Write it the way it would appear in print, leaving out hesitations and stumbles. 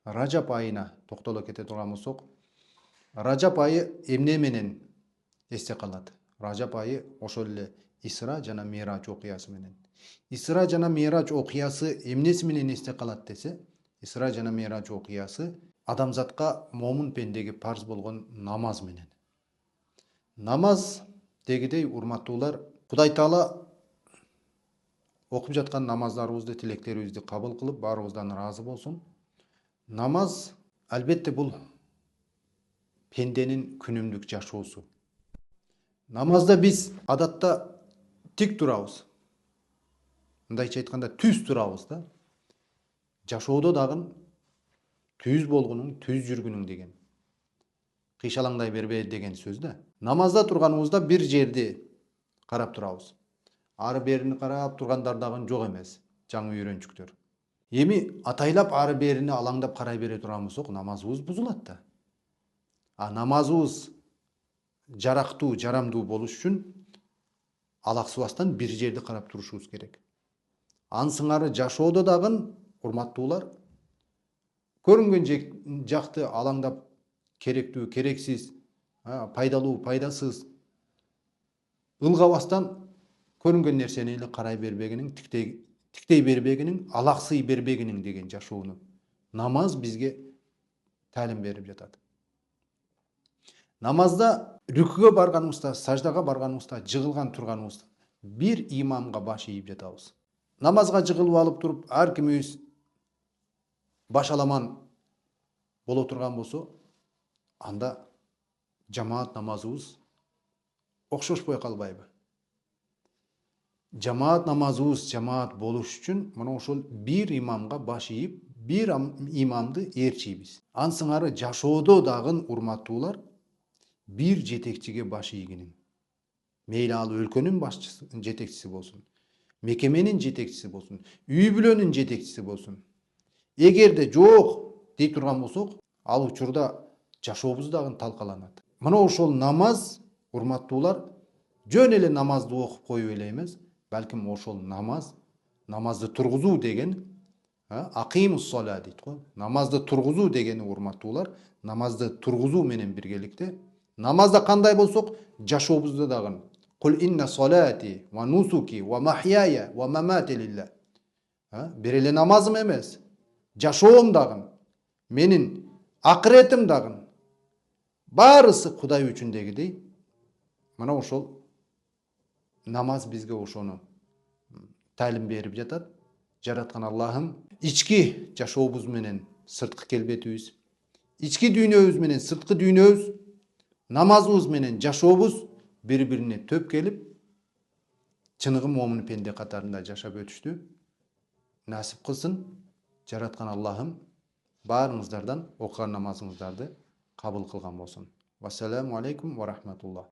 Rajab ayına toktolo kete турган болсок, Rajab ayı эмне менен эсте калат? Rajab ayı ошол эле Исра жана Мирач окуясы менен. Исра жана Мирач окуясы эмнеси менен эсте калат десе, Исра жана Мирач окуясы адамзатка момун пендеге парз болгон намаз менен. Намаз дегидей урматтуулар, Кудай Таала окуп жаткан намаздарыбызды, тилектерибизди кабыл кылып, баарыбыздан ыраазы болсун. Namaz elbette bul pendenin күнүмдүк жашоосу. Namazda biz adatta tik turabыз. Мындайча айтканда түз турабыз да. Жашоодо дагы түз болгунуң, түз жүргүнүң деген. Кыйшалаңдай бербе деген сөз да. Намазда турганыбызда бир жерди карап турабыз. Ары берини карап тургандар дагы жок эмес, жаңы үйрөнчүктөр. Эми атайлап ары берини алаңдап карай бере турган болсок, намазыбыз бузулат да. Намазыбыз жарактуу, жарамдуу болуш үчүн алаксыбастан бир жерди карап турушубуз керек. Ансыңары жашоодо дагы урматтуулар көрүнгөн жакты алаңдап керектүү, керексиз, пайдалуу, пайдасыз ылгабастан көрүнгөн нерсени эле карай бербегенин, тиктей бербегенин, алаксый бербегенин деген жашоону намаз бизге талим берип жатат. Намазда рүкүгө барганыбызда, саждага барганыбызда, жыгылган турганыбызда бир имамга баш ийип жатабыз. Намазга жыгылып алып туруп, ар кимибиз баш аламан боло турган болсо, анда жамаат намазыбыз окшошпой калбайбы? Жамаат намазыбыз жамаат болуш үчүн мына ошол бир имамга баш ийип, бир имамды ээрчийбиз. Ансыңары жашоодо дагы урматтуулар бир жетекчиге баш ийгенин. Мейли ал өлкөнүн башчысы, жетекчиси болсун, мекеменин жетекчиси болсун, үй бүлөнүн жетекчиси болсун. Эгерде жок дей турган болсок, ал учурда жашообуз дагы талкаланат. Мына ошол намаз урматтуулар жөн эле намазды окуп коюп эле эмес, балким ошол намазды тургузуу деген, акимус сола дейт го. Намазды тургузуу дегени урматтуулар, намазды тургузуу менен биргеликте намазда кандай болсок, жашообузда дагы Кул инна солати ва нусуки ва махьяя ва мамати лилlah. Бир эле намазым эмес, жашоом дагы, менин акыретим дагы баарысы Кудай үчүн дегидей. Мына ошол намаз бизге ошону талим берип жатат. Жараткан Аллахым ички жашообуз менен сырткы келбетибиз, ички дүйнөбүз менен сырткы дүйнөбүз, намазыбыз менен жашообуз бири-бирине төп келип, чыныгы момун пенде катарында жашап өтүштү насип кылсын. Жараткан Аллахым баарыңыздардан окуган намазыңыздарды кабыл кылган болсун. Вассаламу алейкум ва рахматуллах.